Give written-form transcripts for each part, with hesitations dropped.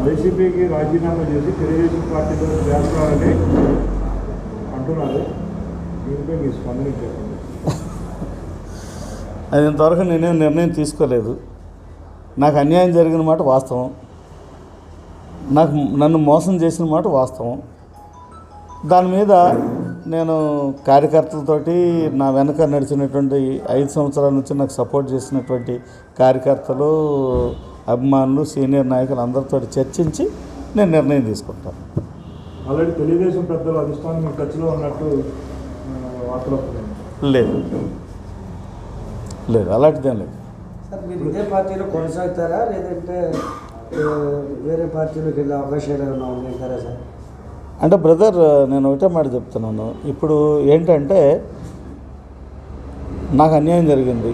వైసీపీకి రాజీనామా చేసి తెలుగుదేశం పార్టీలో చేస్తారని అంటున్నారు. దీనిపై మీ స్పందన చెప్పండి. అది ఇంతవరకు నేనేం నిర్ణయం తీసుకోలేదు. నాకు అన్యాయం జరిగిన మాట వాస్తవం, నన్ను మోసం చేసిన మాట వాస్తవం. దాని మీద నేను కార్యకర్తలతోటి నా వెనక నడిచినటువంటి 5 సంవత్సరాల నుంచి నాకు సపోర్ట్ చేసినటువంటి కార్యకర్తలు, అభిమానులు, సీనియర్ నాయకులు అందరితో చర్చించి నేను నిర్ణయం తీసుకుంటాను. ఆల్రెడీ తెలుగుదేశం పెద్దలు అధిష్టానం మీ టచ్లో ఉన్నట్టు వార్తలు వస్తున్నాయి. లేదు అలాంటిదేం లేదు. సార్ మీరు ఇదే పార్టీలో కొనసాగుతారా లేదంటే వేరే పార్టీలోకి వెళ్ళే అవకాశాలు ఏమైనా ఉన్నాయంటారా సార్? అంటే బ్రదర్, నేను ఒకటే మాట చెప్తున్నాను. ఇప్పుడు ఏంటంటే నాకు అన్యాయం జరిగింది,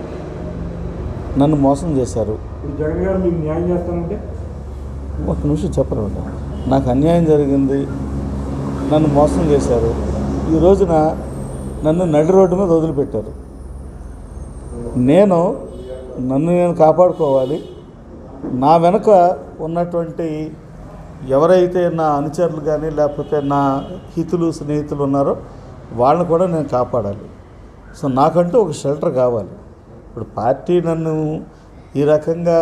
నన్ను మోసం చేశారు. ఇప్పుడు జగన్ గారు మీకు న్యాయం చేస్తానంటే ఒక నిమిషం చెప్పరు. నాకు అన్యాయం జరిగింది, నన్ను మోసం చేశారు. ఈ రోజున నన్ను నడి రోడ్డు మీద వదిలిపెట్టారు. నన్ను నేను కాపాడుకోవాలి. నా వెనుక ఉన్నటువంటి ఎవరైతే నా అనుచరులు కానీ లేకపోతే నా హితులు స్నేహితులు ఉన్నారో వాళ్ళని కూడా నేను కాపాడాలి. సో నాకంటూ ఒక షెల్టర్ కావాలి. ఇప్పుడు పార్టీ నన్ను ఈ రకంగా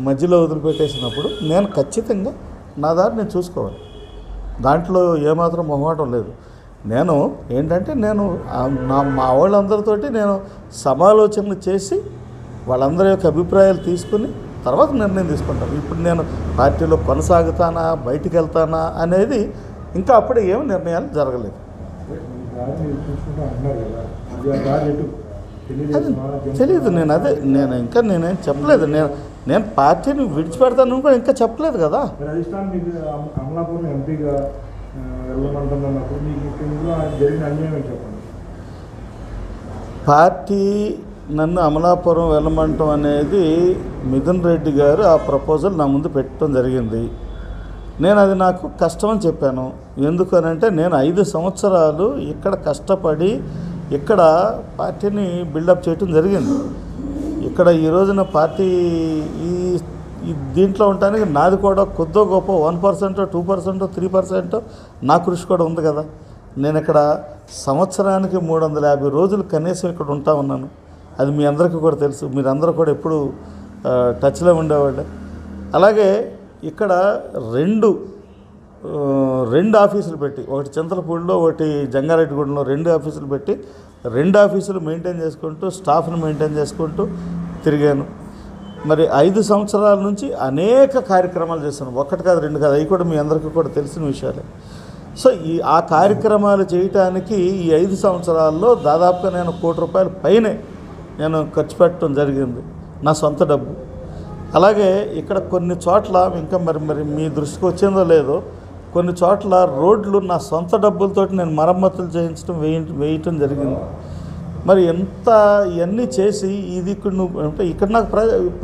మధ్యలో వదిలిపెట్టేసినప్పుడు నేను ఖచ్చితంగా నా దారి నేను చూసుకోవాలి. దాంట్లో ఏమాత్రం మొహమాటం లేదు. మా వాళ్ళందరితోటి నేను సమాలోచనలు చేసి వాళ్ళందరి యొక్క అభిప్రాయాలు తీసుకుని తర్వాత నిర్ణయం తీసుకుంటాను. ఇప్పుడు నేను పార్టీలో కొనసాగుతానా, బయటికి వెళ్తానా అనేది ఇంకా అప్పుడే ఏమి నిర్ణయాలు జరగలేదు. తెలియదు. నేనేం చెప్పలేదు. నేను పార్టీని విడిచిపెడతాను కూడా ఇంకా చెప్పలేదు కదా. అమలాపురం ఎంపీగా వెళ్ళమంటున్నప్పుడు మీకు జరిగిన అన్యాయం చెప్పండి. పార్టీ నన్ను అమలాపురం వెళ్ళమంటం అనేది మిథున్ రెడ్డి గారు ఆ ప్రపోజల్ నా ముందు పెట్టడం జరిగింది. నేను అది నాకు కష్టం అని చెప్పాను. ఎందుకనంటే నేను 5 సంవత్సరాలు ఇక్కడ కష్టపడి ఇక్కడ పార్టీని బిల్డప్ చేయటం జరిగింది. ఇక్కడ ఈ రోజున పార్టీ ఈ దీంట్లో ఉండటానికి నాది కూడా కొద్దో గొప్ప 1%, 2%, 3% నా కృషి కూడా ఉంది కదా. నేను ఇక్కడ సంవత్సరానికి 350 రోజులు కనీసం ఇక్కడ ఉంటా ఉన్నాను. అది మీ అందరికీ కూడా తెలుసు. మీరందరూ కూడా ఎప్పుడు టచ్లో ఉండేవాళ్ళే. అలాగే ఇక్కడ రెండు ఆఫీసులు పెట్టి, ఒకటి చింతలపూడిలో, ఒకటి జంగారెడ్డిగూడెంలో 2 ఆఫీసులు పెట్టి 2 ఆఫీసులు మెయింటైన్ చేసుకుంటూ స్టాఫ్ను మెయింటైన్ చేసుకుంటూ తిరిగాను. మరి 5 సంవత్సరాల నుంచి అనేక కార్యక్రమాలు చేశాను. 1 కాదు 2 కాదు, అవి కూడా మీ అందరికీ కూడా తెలిసిన విషయాలే. సో ఆ కార్యక్రమాలు చేయటానికి ఈ 5 సంవత్సరాల్లో దాదాపుగా నేను ₹1 కోటి పైనే నేను ఖర్చు పెట్టడం జరిగింది, నా సొంత డబ్బు. అలాగే ఇక్కడ కొన్ని చోట్ల ఇంకా మరి మీ దృష్టికి వచ్చిందో లేదో, కొన్ని చోట్ల రోడ్లు నా సొంత డబ్బులతోటి నేను మరమ్మతులు చేయించడం వేయటం జరిగింది. మరి ఎంత ఇవన్నీ చేసి ఇది అంటే ఇక్కడ నాకు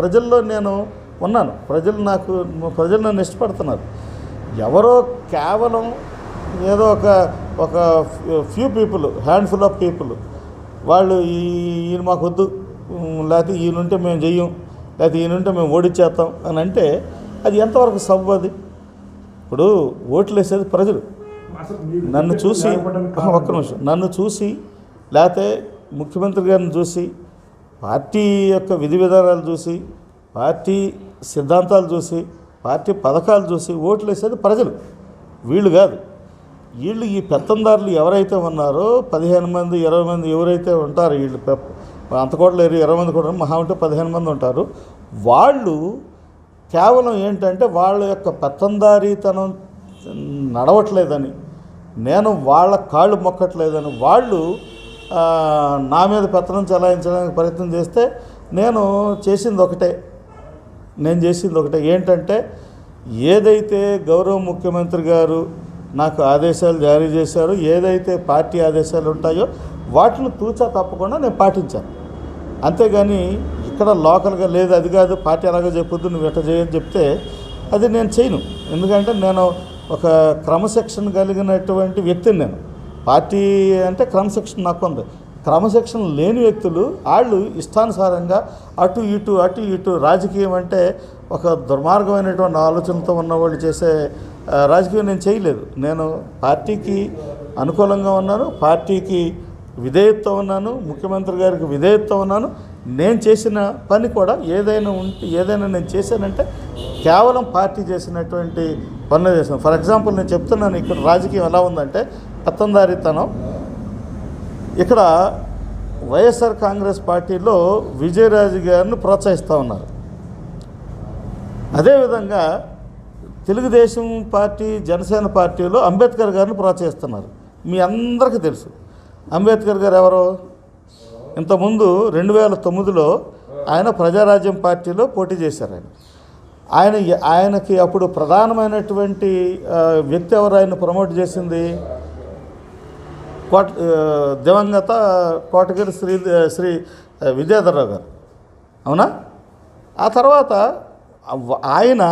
ప్రజల్లో నేను ఉన్నాను. ప్రజలు నన్ను ఇష్టపడుతున్నారు. ఎవరో కేవలం ఏదో ఒక few people, handful of people వాళ్ళు ఈయన మాకు వద్దు, లేకపోతే ఈయనుంటే మేము చెయ్యం, లేకపోతే ఈయనుంటే మేము ఓడిచ్చేస్తాం అని అంటే అది ఎంతవరకు సబ్? అది ఇప్పుడు ఓట్లు వేసేది ప్రజలు. నన్ను చూసి ఒక్క నిమిషం, నన్ను చూసి లేకపోతే ముఖ్యమంత్రి గారిని చూసి, పార్టీ యొక్క విధి విధానాలు చూసి, పార్టీ సిద్ధాంతాలు చూసి, పార్టీ పథకాలు చూసి ఓట్లు వేసేది ప్రజలు, వీళ్ళు కాదు. వీళ్ళు ఈ పెత్తందారులు ఎవరైతే ఉన్నారో 15 మంది 20 మంది ఎవరైతే ఉంటారో, వీళ్ళు అంత కూడా లేరు, 20 మంది కూడా, మహా ఉంటే 15 మంది ఉంటారు. వాళ్ళు కేవలం ఏంటంటే వాళ్ళ యొక్క పెత్తందారీతనం నడవట్లేదని, నేను వాళ్ళ కాళ్ళు మొక్కట్లేదని వాళ్ళు నా మీద పెత్తనం చెలాయించడానికి ప్రయత్నం చేస్తే నేను చేసింది ఒకటే ఏంటంటే, ఏదైతే గౌరవ ముఖ్యమంత్రి గారు నాకు ఆదేశాలు జారీ చేశారో, ఏదైతే పార్టీ ఆదేశాలు ఉంటాయో వాటిని తూచా తప్పకుండా నేను పాటించాను. అంతేగాని ఇక్కడ లోకల్గా లేదు, అది కాదు, పార్టీ అలాగే చెప్పొద్దు, నువ్వు ఎట్లా చేయని చెప్తే అది నేను చేయను. ఎందుకంటే నేను ఒక క్రమశిక్షణ కలిగినటువంటి వ్యక్తిని. నేను పార్టీ అంటే క్రమశిక్షణ నాకు ఉంది. క్రమశిక్షణ లేని వ్యక్తులు వాళ్ళు ఇష్టానుసారంగా అటు ఇటు రాజకీయం అంటే ఒక దుర్మార్గమైనటువంటి ఆలోచనతో ఉన్నవాళ్ళు చేసే రాజకీయం నేను చేయలేదు. నేను పార్టీకి అనుకూలంగా ఉన్నాను, పార్టీకి విధేయతతో ఉన్నాను, ముఖ్యమంత్రి గారికి విధేయతతో ఉన్నాను. నేను చేసిన పని కూడా ఏదైనా నేను చేశానంటే కేవలం పార్టీ చేసినటువంటి పనులు చేశాను. ఫర్ ఎగ్జాంపుల్ నేను చెప్తున్నాను, ఇక్కడ రాజకీయం ఎలా ఉందంటే పెత్తందారితనం. ఇక్కడ వైఎస్ఆర్ కాంగ్రెస్ పార్టీలో విజయరాజు గారిని ప్రోత్సహిస్తూ ఉన్నారు. అదేవిధంగా తెలుగుదేశం పార్టీ, జనసేన పార్టీలో అంబేద్కర్ గారిని ప్రోత్సహిస్తున్నారు. మీ అందరికీ తెలుసు అంబేద్కర్ గారు ఎవరో. ఇంతకుముందు 2009లో ఆయన ప్రజారాజ్యం పార్టీలో పోటీ చేశారు. ఆయనకి అప్పుడు ప్రధానమైనటువంటి వ్యక్తి ఎవరు ఆయన ప్రమోట్ చేసింది? దివంగత కోటగిరి శ్రీ విద్యాధరరావు గారు, అవునా? ఆ తర్వాత ఆయన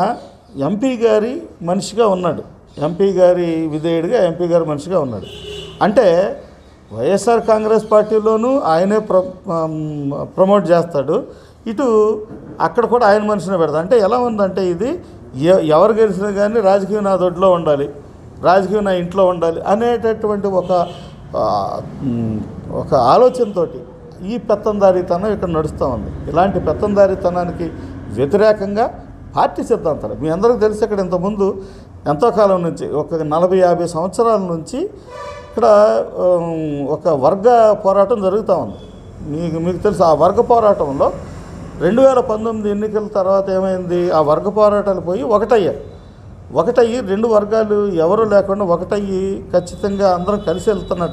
ఎంపీ గారి మనిషిగా ఉన్నాడు, ఎంపీ గారి విధేయుడిగా ఎంపీ గారి మనిషిగా ఉన్నాడు. అంటే వైఎస్ఆర్ కాంగ్రెస్ పార్టీలోనూ ఆయనే ప్రమోట్ చేస్తాడు, ఇటు అక్కడ కూడా ఆయన మనిషిని పెడతాడు. అంటే ఎలా ఉందంటే ఇది ఎవరు గెలిచినా కానీ రాజకీయం నా దొడ్లో ఉండాలి, రాజకీయం నా ఇంట్లో ఉండాలి అనేటటువంటి ఒక ఆలోచనతో ఈ పెత్తందారీతనం ఇక్కడ నడుస్తూ ఉంది. ఇలాంటి పెత్తందారీతనానికి వ్యతిరేకంగా పార్టీ సిద్ధాంతాలు మీ అందరికీ తెలిసి ఇక్కడ ఇంతకుముందు ఎంతో కాలం నుంచి ఒక 40-50 సంవత్సరాల నుంచి ఇక్కడ ఒక వర్గ పోరాటం జరుగుతూ ఉంది. మీకు తెలుసు ఆ వర్గ పోరాటంలో 2019 ఎన్నికల తర్వాత ఏమైంది? ఆ వర్గ పోరాటాలు పోయి ఒకటయ్యి 2 వర్గాలు ఎవరు లేకుండా ఒకటయ్యి ఖచ్చితంగా అందరం కలిసి వెళ్తున్న